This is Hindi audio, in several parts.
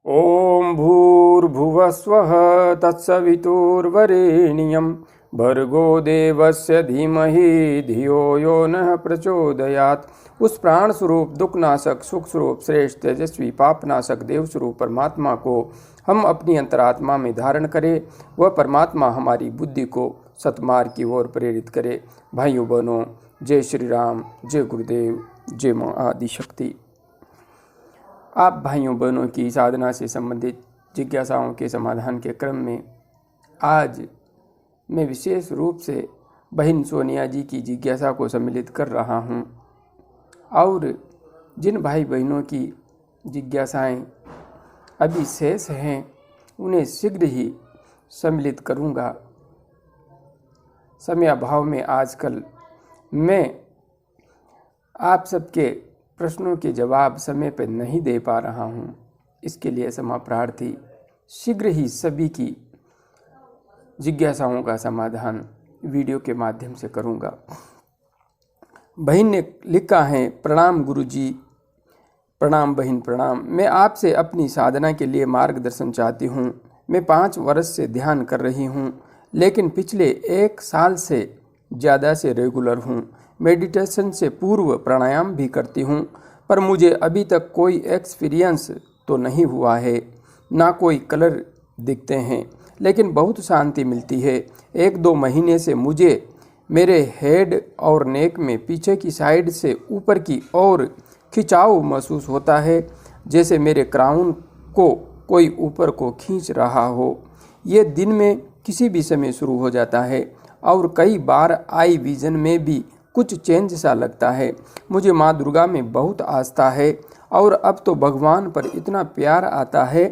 ओम भूर्भुवः स्वः तत्सवितुर्वरेण्यं भर्गो देवस्य धीमहि धियो यो नः प्रचोदयात्। उस प्राण स्वरूप दुखनाशक सुख स्वरूप श्रेष्ठ तेजस्वी पापनाशक देव स्वरूप परमात्मा को हम अपनी अंतरात्मा में धारण करें। वह परमात्मा हमारी बुद्धि को सतमार्ग की ओर प्रेरित करे। भाइयों बहनों, जय श्री राम, जय गुरुदेव, जय माँ आदि शक्ति। आप भाइयों बहनों की साधना से संबंधित जिज्ञासाओं के समाधान के क्रम में आज मैं विशेष रूप से बहन सोनिया जी की जिज्ञासा को सम्मिलित कर रहा हूं और जिन भाई बहनों की जिज्ञासाएं अभी शेष हैं उन्हें शीघ्र ही सम्मिलित करूंगा। समय अभाव में आजकल मैं आप सबके प्रश्नों के जवाब समय पर नहीं दे पा रहा हूं, इसके लिए क्षमा प्रार्थी। शीघ्र ही सभी की जिज्ञासाओं का समाधान वीडियो के माध्यम से करूंगा। बहन ने लिखा है, प्रणाम गुरुजी। प्रणाम बहन, प्रणाम। मैं आपसे अपनी साधना के लिए मार्गदर्शन चाहती हूं। मैं 5 वर्ष से ध्यान कर रही हूं, लेकिन पिछले 1 साल से ज़्यादा से रेगुलर हूं। मेडिटेशन से पूर्व प्राणायाम भी करती हूं, पर मुझे अभी तक कोई एक्सपीरियंस तो नहीं हुआ है, ना कोई कलर दिखते हैं, लेकिन बहुत शांति मिलती है। 1-2 महीने से मुझे मेरे हेड और नेक में पीछे की साइड से ऊपर की ओर खिंचाव महसूस होता है, जैसे मेरे क्राउन को कोई ऊपर को खींच रहा हो। ये दिन में किसी भी समय शुरू हो जाता है और कई बार आई विजन में भी कुछ चेंज सा लगता है। मुझे माँ दुर्गा में बहुत आस्था है और अब तो भगवान पर इतना प्यार आता है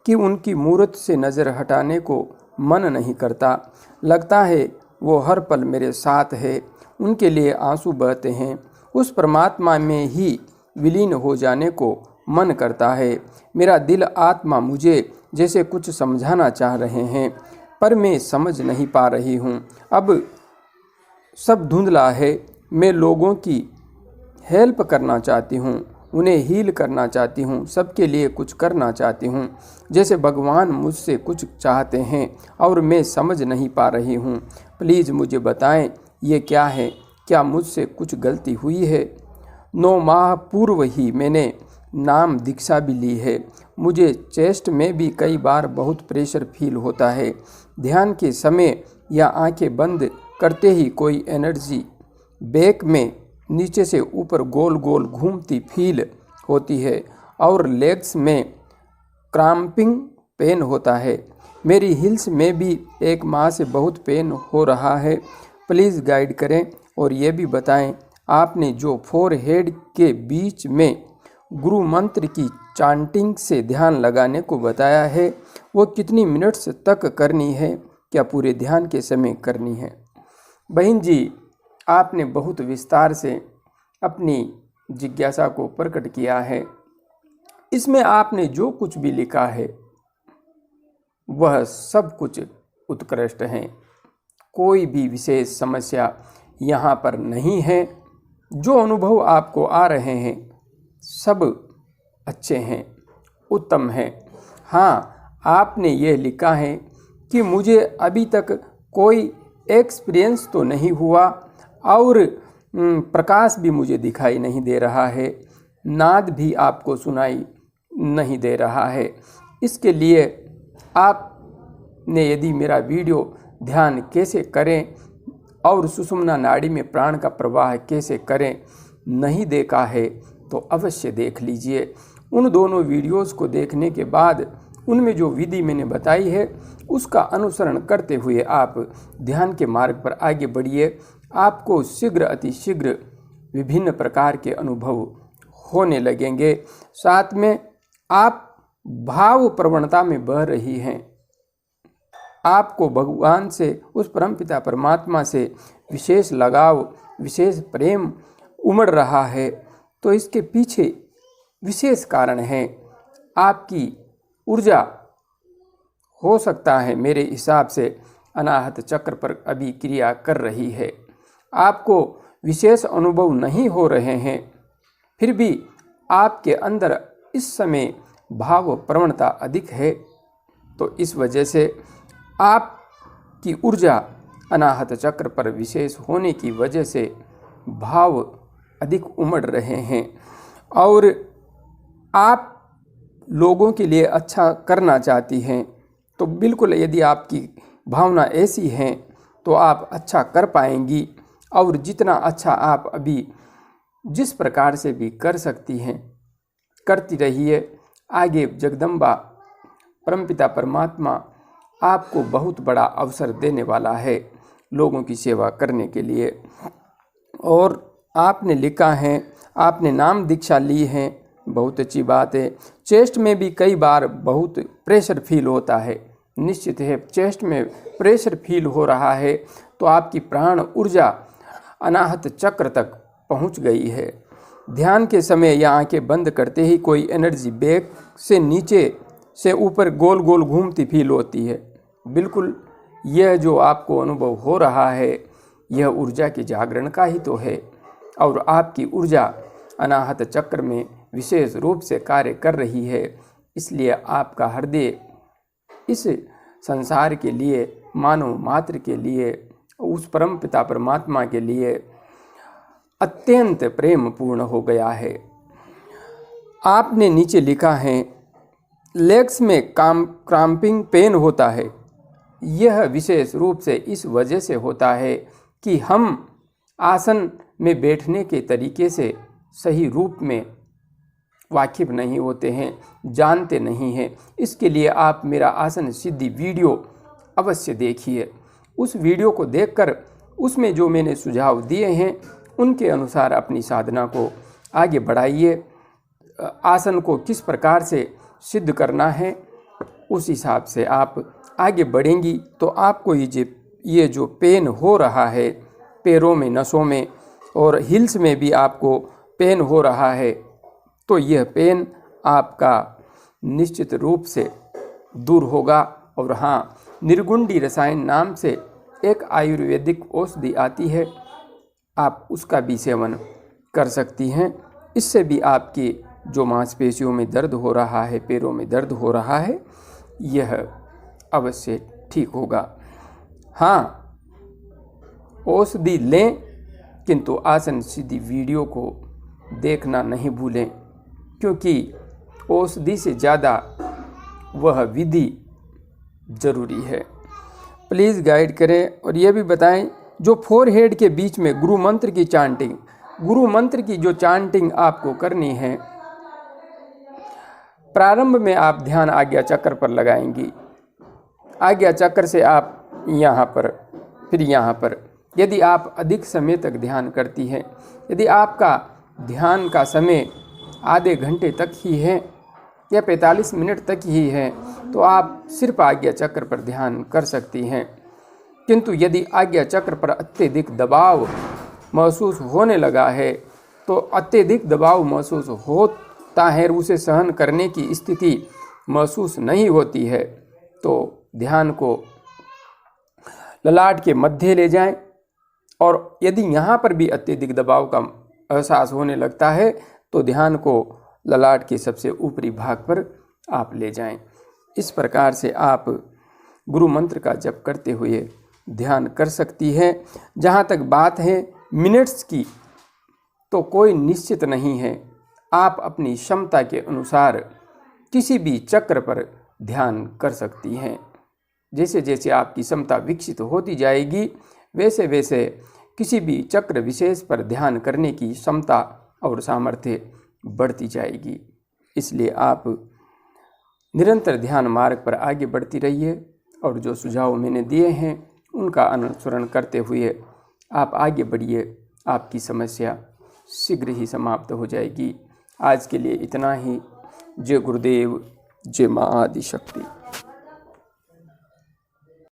कि उनकी मूर्त से नज़र हटाने को मन नहीं करता। लगता है वो हर पल मेरे साथ है, उनके लिए आंसू बहते हैं। उस परमात्मा में ही विलीन हो जाने को मन करता है। मेरा दिल आत्मा मुझे जैसे कुछ समझाना चाह रहे हैं, पर मैं समझ नहीं पा रही हूँ। अब सब धुंधला है। मैं लोगों की हेल्प करना चाहती हूँ, उन्हें हील करना चाहती हूँ, सबके लिए कुछ करना चाहती हूँ, जैसे भगवान मुझसे कुछ चाहते हैं और मैं समझ नहीं पा रही हूँ। प्लीज़ मुझे बताएं ये क्या है, क्या मुझसे कुछ गलती हुई है? 9 माह पूर्व ही मैंने नाम दीक्षा भी ली है। मुझे चेस्ट में भी कई बार बहुत प्रेशर फील होता है। ध्यान के समय या आंखें बंद करते ही कोई एनर्जी बैक में नीचे से ऊपर गोल गोल घूमती फील होती है और लेग्स में क्रैम्पिंग पेन होता है। मेरी हिल्स में भी 1 माह से बहुत पेन हो रहा है। प्लीज़ गाइड करें और ये भी बताएं, आपने जो 4 हेड के बीच में गुरु मंत्र की चांटिंग से ध्यान लगाने को बताया है, वो कितनी मिनट्स तक करनी है? क्या पूरे ध्यान के समय करनी है? बहन जी, आपने बहुत विस्तार से अपनी जिज्ञासा को प्रकट किया है। इसमें आपने जो कुछ भी लिखा है वह सब कुछ उत्कृष्ट है। कोई भी विशेष समस्या यहाँ पर नहीं है। जो अनुभव आपको आ रहे हैं सब अच्छे हैं, उत्तम हैं। हाँ, आपने यह लिखा है कि मुझे अभी तक कोई एक्सपीरियंस तो नहीं हुआ और प्रकाश भी मुझे दिखाई नहीं दे रहा है, नाद भी आपको सुनाई नहीं दे रहा है। इसके लिए आपने यदि मेरा वीडियो ध्यान कैसे करें और सुषुम्ना नाड़ी में प्राण का प्रवाह कैसे करें नहीं देखा है तो अवश्य देख लीजिए। उन दोनों वीडियोस को देखने के बाद उनमें जो विधि मैंने बताई है उसका अनुसरण करते हुए आप ध्यान के मार्ग पर आगे बढ़िए। आपको शीघ्र अतिशीघ्र विभिन्न प्रकार के अनुभव होने लगेंगे। साथ में आप भाव प्रवणता में बह रही हैं। आपको भगवान से, उस परमपिता परमात्मा से विशेष लगाव, विशेष प्रेम उमड़ रहा है, तो इसके पीछे विशेष कारण है। आपकी ऊर्जा हो सकता है मेरे हिसाब से अनाहत चक्र पर अभी क्रिया कर रही है। आपको विशेष अनुभव नहीं हो रहे हैं, फिर भी आपके अंदर इस समय भाव प्रवणता अधिक है, तो इस वजह से आपकी ऊर्जा अनाहत चक्र पर विशेष होने की वजह से भाव अधिक उमड़ रहे हैं और आप लोगों के लिए अच्छा करना चाहती हैं। तो बिल्कुल यदि आपकी भावना ऐसी है तो आप अच्छा कर पाएंगी और जितना अच्छा आप अभी जिस प्रकार से भी कर सकती हैं करती रहिए। आगे जगदम्बा परमपिता परमात्मा आपको बहुत बड़ा अवसर देने वाला है लोगों की सेवा करने के लिए। और आपने लिखा है, आपने नाम दीक्षा ली है, बहुत अच्छी बात है। चेस्ट में भी कई बार बहुत प्रेशर फील होता है, निश्चित है चेस्ट में प्रेशर फील हो रहा है तो आपकी प्राण ऊर्जा अनाहत चक्र तक पहुंच गई है। ध्यान के समय या आंखें बंद करते ही कोई एनर्जी बैक से नीचे से ऊपर गोल गोल घूमती फील होती है। बिल्कुल यह जो आपको अनुभव हो रहा है यह ऊर्जा के जागरण का ही तो है और आपकी ऊर्जा अनाहत चक्र में विशेष रूप से कार्य कर रही है। इसलिए आपका हृदय इस संसार के लिए, मानव मात्र के लिए, उस परम पिता परमात्मा के लिए अत्यंत प्रेम पूर्ण हो गया है। आपने नीचे लिखा है लेग्स में क्रैम्पिंग पेन होता है। यह विशेष रूप से इस वजह से होता है कि हम आसन में बैठने के तरीके से सही रूप में वाकिफ नहीं होते हैं, जानते नहीं हैं। इसके लिए आप मेरा आसन सिद्धि वीडियो अवश्य देखिए। उस वीडियो को देखकर उसमें जो मैंने सुझाव दिए हैं उनके अनुसार अपनी साधना को आगे बढ़ाइए। आसन को किस प्रकार से सिद्ध करना है उस हिसाब से आप आगे बढ़ेंगी तो आपको ये जो पेन हो रहा है पैरों में, नसों में और हिल्स में भी आपको पेन हो रहा है तो यह पेन आपका निश्चित रूप से दूर होगा। और हाँ, निर्गुंडी रसायन नाम से एक आयुर्वेदिक औषधि आती है, आप उसका भी सेवन कर सकती हैं। इससे भी आपकी जो मांसपेशियों में दर्द हो रहा है, पैरों में दर्द हो रहा है, यह अवश्य ठीक होगा। हाँ, औषधि लें किंतु आसन सिद्धि वीडियो को देखना नहीं भूलें, क्योंकि औषधि से ज़्यादा वह विधि जरूरी है। प्लीज़ गाइड करें और यह भी बताएं जो फोरहेड के बीच में गुरु मंत्र की चांटिंग, गुरु मंत्र की जो चांटिंग आपको करनी है, प्रारंभ में आप ध्यान आज्ञा चक्र पर लगाएंगी। आज्ञा चक्र से आप यहाँ पर, फिर यहाँ पर। यदि आप अधिक समय तक ध्यान करती हैं, यदि आपका ध्यान का समय आधे घंटे तक ही है या 45 मिनट तक ही है तो आप सिर्फ आज्ञा चक्र पर ध्यान कर सकती हैं। किंतु यदि आज्ञा चक्र पर अत्यधिक दबाव महसूस होने लगा है तो अत्यधिक दबाव महसूस होता है, उसे सहन करने की स्थिति महसूस नहीं होती है, तो ध्यान को ललाट के मध्य ले जाएं। और यदि यहाँ पर भी अत्यधिक दबाव का एहसास होने लगता है तो ध्यान को ललाट के सबसे ऊपरी भाग पर आप ले जाएं। इस प्रकार से आप गुरु मंत्र का जप करते हुए ध्यान कर सकती हैं। जहाँ तक बात है मिनट्स की, तो कोई निश्चित नहीं है। आप अपनी क्षमता के अनुसार किसी भी चक्र पर ध्यान कर सकती हैं। जैसे जैसे आपकी क्षमता विकसित होती जाएगी वैसे वैसे किसी भी चक्र विशेष पर ध्यान करने की क्षमता और सामर्थ्य बढ़ती जाएगी। इसलिए आप निरंतर ध्यान मार्ग पर आगे बढ़ती रहिए और जो सुझाव मैंने दिए हैं उनका अनुसरण करते हुए आप आगे बढ़िए। आपकी समस्या शीघ्र ही समाप्त हो जाएगी। आज के लिए इतना ही। जय गुरुदेव, जय मां आदिशक्ति।